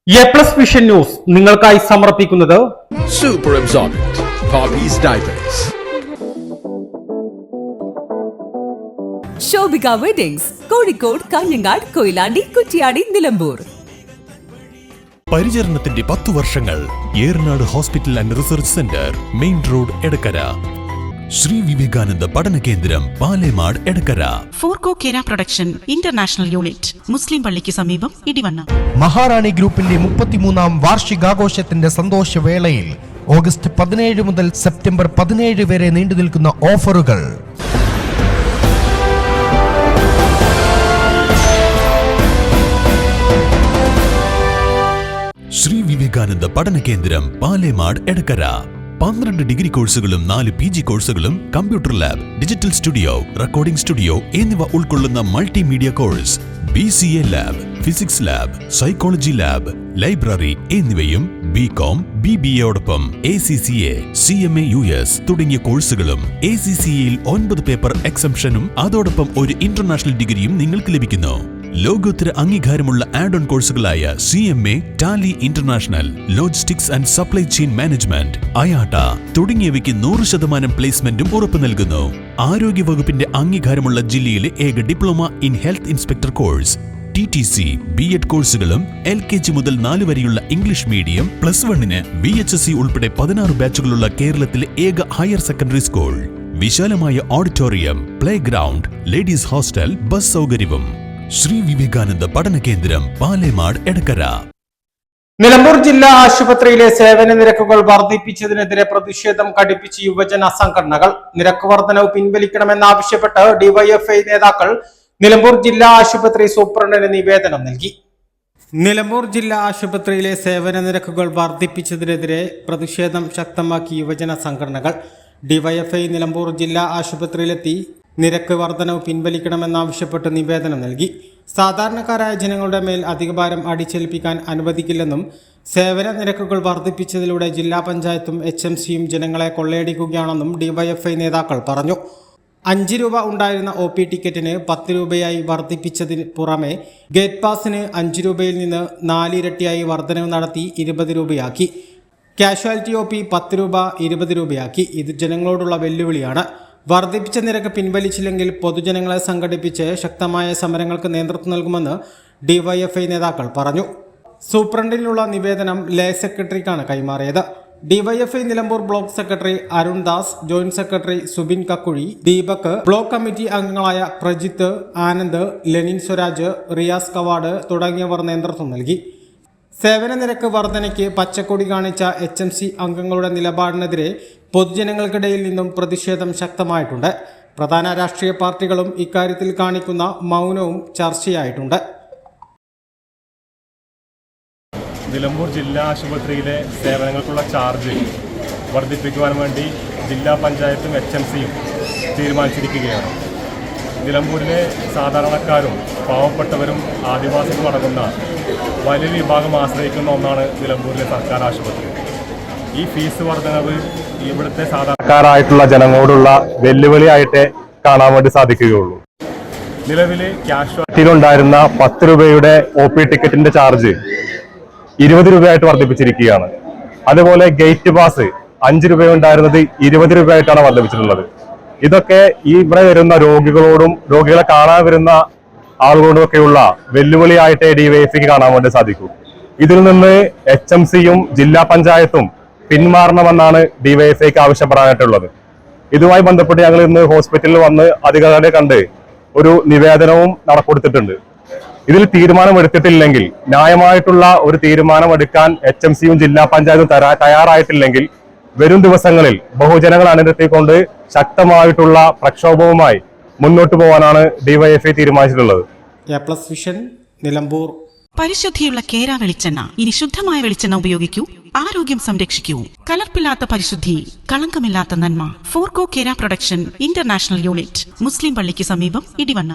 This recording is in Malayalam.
എ+ വിഷൻ ന്യൂസ് നിങ്ങൾക്കായി സമർപ്പിക്കുന്നത് Super Absorbent Poppy's Diapers. Shobhika weddings Kozhikode, Kanhangad, Koyilandy, Kuttiady, Nilambur. പരിചരണത്തിന്റെ 10 വർഷങ്ങൾ. Eranad hospital and research centre, main road, Edakkara. Shri Vivekananda പഠന കേന്ദ്രം, പാലേമാട്, എടക്കര. ഫോർകോ കേര പ്രൊഡക്ഷൻ ഇന്റർനാഷണൽ യൂണിറ്റ്, മുസ്ലിം പള്ളിക്ക് സമീപം, ഇടിവണ്ണ. മഹാറാണി ഗ്രൂപ്പിന്റെ 33ാം വാർഷികാഘോഷത്തിന്റെ സന്തോഷവേളയിൽ ഓഗസ്റ്റ് 17 മുതൽ സെപ്റ്റംബർ 17 വരെ നീണ്ടുനിൽക്കുന്ന ഓഫറുകൾ. ശ്രീ വിവേകാനന്ദ പഠന കേന്ദ്രം, പാലേമാട്, എടക്കര. 12 ഡിഗ്രി കോഴ്സുകളും 4 PG കോഴ്സുകളും, computer lab, digital studio, recording studio എന്നിവ ഉൾക്കൊള്ളുന്ന multimedia course, BCA lab, physics lab, psychology lab, library എന്നിവയും BCom, BBAയോടൊപ്പം ACCA, CMA US തുടങ്ങിയ കോഴ്സുകളും. ACCAയിൽ 9 പേപ്പർ എക്സംഷനും അതോടൊപ്പം ഒരു ഇന്റർനാഷണൽ ഡിഗ്രിയും നിങ്ങൾക്ക് ലഭിക്കുന്നു. ലോകോത്തര അംഗീകാരമുള്ള ആഡ് ഓൺ കോഴ്സുകളായ CMA, Tally international, logistics and supply chain management, IATA തുടങ്ങിയവയ്ക്ക് 100% പ്ലേസ്മെന്റും ഉറപ്പു നൽകുന്നു. ആരോഗ്യ വകുപ്പിന്റെ അംഗീകാരമുള്ള ജില്ലയിലെ ഏക diploma in health inspector course, TTC, B.Ed കോഴ്സുകളും. LKG മുതൽ 4 വരെയുള്ള ഇംഗ്ലീഷ് മീഡിയം, +1 VHSC ഉൾപ്പെടെ 16 ബാച്ചുകളുള്ള കേരളത്തിലെ ഏക ഹയർ സെക്കൻഡറി സ്കൂൾ. വിശാലമായ auditorium, play ground, ladies hostel, bus സൗകര്യവും. ശ്രീ വിവേകാനന്ദ പഠന കേന്ദ്രം, പാലേമാട്, എടക്കര. നിലമ്പൂർ ജില്ലാ ആശുപത്രിയിലെ സേവന നിരക്കുകൾ വർദ്ധിപ്പിച്ചതിനെതിരെ പ്രതിഷേധം കടുപ്പിച്ച് യുവജന സംഘടനകൾ. നിരക്ക് വർധനവ് പിൻവലിക്കണമെന്നാവശ്യപ്പെട്ട് DYFI നേതാക്കൾ നിലമ്പൂർ ജില്ലാ ആശുപത്രി സൂപ്രണ്ടിന് നിവേദനം നൽകി. നിലമ്പൂർ ജില്ലാ ആശുപത്രിയിലെ സേവന നിരക്കുകൾ വർദ്ധിപ്പിച്ചതിനെതിരെ പ്രതിഷേധം ശക്തമാക്കി യുവജന സംഘടനകൾ. DYFI നിലമ്പൂർ ജില്ലാ ആശുപത്രിയിലെത്തി നിരക്ക് വർധനവ് പിൻവലിക്കണമെന്നാവശ്യപ്പെട്ട് നിവേദനം നൽകി. സാധാരണക്കാരായ ജനങ്ങളുടെ മേൽ അധികഭാരം അടിച്ചേൽപ്പിക്കാൻ അനുവദിക്കില്ലെന്നും സേവന നിരക്കുകൾ വർദ്ധിപ്പിച്ചതിലൂടെ ജില്ലാ പഞ്ചായത്തും HMCയും ജനങ്ങളെ കൊള്ളയടിക്കുകയാണെന്നും DYFI നേതാക്കൾ പറഞ്ഞു. 5 രൂപ ഉണ്ടായിരുന്ന OP ടിക്കറ്റിന് 10 രൂപയായി വർദ്ധിപ്പിച്ചതിന് പുറമെ ഗേറ്റ് പാസിന് 5 രൂപയിൽ നിന്ന് 4 ഇരട്ടിയായി വർധനവ് നടത്തി 20 രൂപയാക്കി. കാഷ്വാലിറ്റി OP 10 രൂപ 20 രൂപയാക്കി. ഇത് ജനങ്ങളോടുള്ള വെല്ലുവിളിയാണ്. വർദ്ധിപ്പിച്ച നിരക്ക് പിൻവലിച്ചില്ലെങ്കിൽ പൊതുജനങ്ങളെ സംഘടിപ്പിച്ച് ശക്തമായ സമരങ്ങൾക്ക് നേതൃത്വം നൽകുമെന്ന് DYFI നേതാക്കൾ പറഞ്ഞു. സൂപ്രണ്ടിനുള്ള നിവേദനം ലേ സെക്രട്ടറിക്കാണ് കൈമാറിയത്. DYFI Nilambur block secretary Arun Das, joint secretary Subin Kakkuzhi, Deepak, block committee അംഗങ്ങളായ പ്രജിത്ത്, ആനന്ദ്, ലെനിൻ സ്വരാജ്, റിയാസ് കവാട് തുടങ്ങിയവർ നേതൃത്വം നൽകി. സേവന നിരക്ക് വർധനയ്ക്ക് പച്ചക്കൊടി കാണിച്ച HMC അംഗങ്ങളുടെ നിലപാടിനെതിരെ പൊതുജനങ്ങൾക്കിടയിൽ നിന്നും പ്രതിഷേധം ശക്തമായിട്ടുണ്ട്. പ്രധാന രാഷ്ട്രീയ പാർട്ടികളും ഇക്കാര്യത്തിൽ കാണിക്കുന്ന മൗനവും ചർച്ചയായിട്ടുണ്ട്. നിലമ്പൂർ ജില്ലാ ആശുപത്രിയിലെ സേവനങ്ങൾക്കുള്ള ചാർജ് വർദ്ധിപ്പിക്കുവാൻ വേണ്ടി ജില്ലാ പഞ്ചായത്തും HMCയും തീരുമാനിച്ചിരിക്കുകയാണ്. നിലമ്പൂരിലെ സാധാരണക്കാരും പാവപ്പെട്ടവരും ആദിവാസികളും അടങ്ങുന്ന വലിയ വിഭാഗം ആശ്രയിക്കുന്ന ഒന്നാണ് നിലമ്പൂരിലെ സർക്കാർ ആശുപത്രി. ഈ ഫീസ് വർധനവ് ഇവിടുത്തെ സാധാരണക്കാരായിട്ടുള്ള ജനങ്ങളോടുള്ള വെല്ലുവിളിയായിട്ടേ കാണാൻ വേണ്ടി സാധിക്കുകയുള്ളൂ. നിലവിൽ കാഷ്വാലിറ്റിയിലുണ്ടായിരുന്ന 10 രൂപയുടെ OP ടിക്കറ്റിന്റെ ചാർജ് 20 രൂപയായിട്ട് വർദ്ധിപ്പിച്ചിരിക്കുകയാണ്. അതുപോലെ ഗേറ്റ് പാസ് 5 രൂപയുണ്ടായിരുന്നത് 20 രൂപയായിട്ടാണ് വർദ്ധിപ്പിച്ചിട്ടുള്ളത്. ഇതൊക്കെ ഇവിടെ വരുന്ന രോഗികളെ കാണാൻ വരുന്ന ആളുകളോടൊക്കെയുള്ള വെല്ലുവിളിയായിട്ട് DYFIക്ക് കാണാൻ വേണ്ടി സാധിക്കും. ഇതിൽ നിന്ന് HMCയും ജില്ലാ പഞ്ചായത്തും പിന്മാറണമെന്നാണ് DYFIക്ക് ആവശ്യപ്പെടാനായിട്ടുള്ളത്. ഇതുമായി ബന്ധപ്പെട്ട് ഞങ്ങൾ ഇന്ന് ഹോസ്പിറ്റലിൽ വന്ന് അധികാരികളെ കണ്ട് ഒരു നിവേദനവും കൊടുത്തിട്ടുണ്ട്. ഇതിൽ തീരുമാനമെടുത്തിട്ടില്ലെങ്കിൽ, ന്യായമായിട്ടുള്ള ഒരു തീരുമാനമെടുക്കാൻ HMCയും ജില്ലാ പഞ്ചായത്തും തയ്യാറായിട്ടില്ലെങ്കിൽ വരും ദിവസങ്ങളിൽ ബഹുജനങ്ങൾ അണിനിരത്തിക്കൊണ്ട് ശക്തമായിട്ടുള്ള പ്രക്ഷോഭവുമായി മുന്നോട്ട് പോകാനാണ് DYFI തീരുമാനിച്ചിട്ടുള്ളത്. A+ vision, Nilambur. പരിശുദ്ധിയുള്ള കേര വെളിച്ചെണ്ണ. ഇനി ശുദ്ധമായ വെളിച്ചെണ്ണ ഉപയോഗിക്കൂ, ആരോഗ്യം സംരക്ഷിക്കൂ. കലർപ്പില്ലാത്ത പരിശുദ്ധി, കളങ്കമില്ലാത്ത നന്മ. ഫോർകോ കേര പ്രൊഡക്ഷൻ ഇന്റർനാഷണൽ യൂണിറ്റ്, മുസ്ലിം പള്ളിക്ക് സമീപം, ഇടിവണ്ണ.